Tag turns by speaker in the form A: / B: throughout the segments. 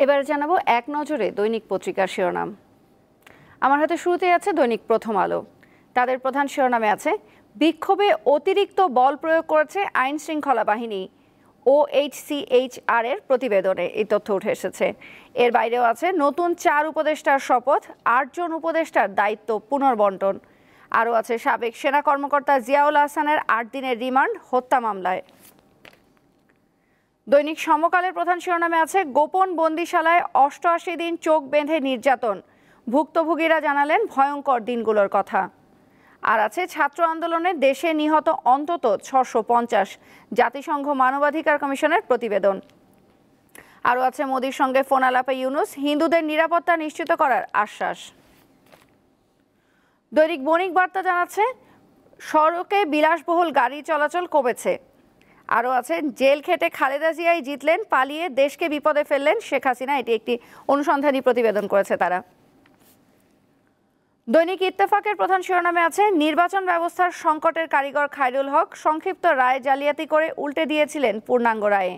A: এবারে জানাবো এক নজরে দৈনিক পত্রিকার শিরোনাম। আমার হাতে শুরুতেই আছে দৈনিক প্রথম আলো। তাদের প্রধান শিরোনামে আছে বিক্ষোভে অতিরিক্ত বল প্রয়োগ করেছে আইন শৃঙ্খলা বাহিনী, OHCHR এর প্রতিবেদনে এই তথ্য উঠে এসেছে। এর বাইরেও আছে নতুন 4 উপদেষ্টার শপথ, 8 জন উপদেষ্টার দায়িত্ব পুনর্বন্টন। আরও আছে সাবেক সেনা কর্মকর্তা জিয়াউল হাসানের 8 দিনের রিমান্ড হত্যা মামলায়। দৈনিক সমকালের প্রধান শিরোনামে আছে গোপন বন্দিশালায় 88 দিন চোখ বেঁধে নির্যাতন, ভুক্তভোগীরা জানালেন ভয়ঙ্কর দিনগুলোর কথা। আর আছে ছাত্র আন্দোলনে দেশে নিহত অন্তত 650, জাতিসংঘ মানবাধিকার কমিশনের প্রতিবেদন। আরও আছে মোদির সঙ্গে ফোন আলাপে ইউনূস, হিন্দুদের নিরাপত্তা নিশ্চিত করার আশ্বাস। দৈনিক বণিক বার্তা জানাচ্ছে সড়কে বিলাসবহুল গাড়ি চলাচল কমেছে। আরও আছে জেল খেটে খালেদা জিয়াই জিতলেন, পালিয়ে দেশকে বিপদে ফেললেন শেখ হাসিনা। এটি একটি অনুসন্ধানী প্রতিবেদন করেছে তারা। দৈনিক ইত্তেফাকের প্রধান শিরোনামে আছে নির্বাচন ব্যবস্থার সংকটের কারিগর খায়রুল হক, সংক্ষিপ্ত রায় জালিয়াতি করে উল্টে দিয়েছিলেন পূর্ণাঙ্গ রায়ে।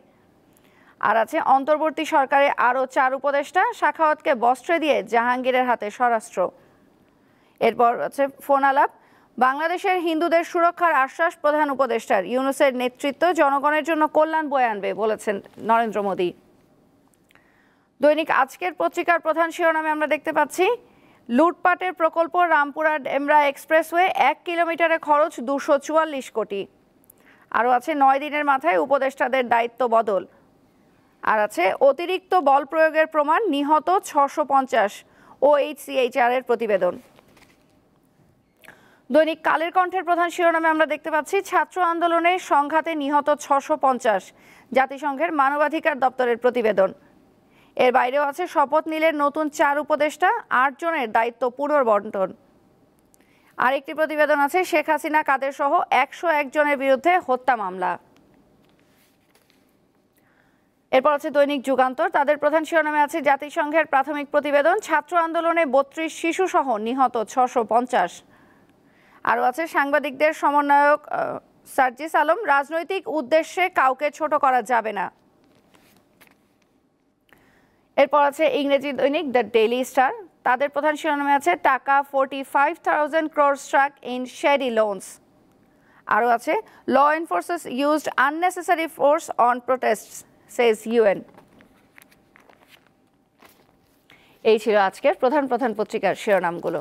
A: আর আছে অন্তর্বর্তী সরকারে আরও 4 উপদেষ্টা, শাখাওয়াতকে বস্ত্রে দিয়ে জাহাঙ্গীরের হাতে স্বরাষ্ট্র। এরপর আছে ফোন আলাপ, বাংলাদেশের হিন্দুদের সুরক্ষার আশ্বাস প্রধান উপদেষ্টার, ইউনূসের নেতৃত্ব জনগণের জন্য কল্যাণ বয়ে আনবে বলেছেন নরেন্দ্র মোদী। দৈনিক আজকের পত্রিকার প্রধান শিরোনামে আমরা দেখতে পাচ্ছি লুটপাটের প্রকল্প রামপুরা ডেমরা এক্সপ্রেসওয়ে, 1 কিলোমিটারে খরচ 244 কোটি। আরও আছে 9 দিনের মাথায় উপদেষ্টাদের দায়িত্ব বদল। আর আছে অতিরিক্ত বল প্রয়োগের প্রমাণ, নিহত 650, OHCHR এর প্রতিবেদন। দৈনিক কালের কণ্ঠের প্রধান শিরোনামে আমরা দেখতে পাচ্ছি ছাত্র আন্দোলনে সংঘাতে নিহত 650, জাতিসংঘের মানবাধিকার দপ্তরের প্রতিবেদন। এর বাইরেও আছে শপথ নিলেন নতুন 4 উপদেষ্টা, 8 জনের দায়িত্ব পুনর্বন্টন। আরেকটি প্রতিবেদন আছে শেখ হাসিনা কাদের সহ 101 জনের বিরুদ্ধে হত্যা মামলা। এরপর আছে দৈনিক যুগান্তর, তাদের প্রধান শিরোনামে আছে জাতিসংঘের প্রাথমিক প্রতিবেদন, ছাত্র আন্দোলনে 32 শিশু সহ নিহত 650। আরও আছে সাংবাদিকদের সমন্বয়ক সার্জিস আলম, রাজনৈতিক উদ্দেশ্যে কাউকে ছোট করা যাবে না। এরপর আছে ইংরেজি দৈনিক দ্য ডেইলি স্টার, তাদের প্রধান শিরোনামে আছে টাকা 45,000 crore struck in shady loans। আরও আছে law enforcers used unnecessary force on protests, says UN। এই ছিল আজকের প্রধান পত্রিকার শিরোনামগুলো।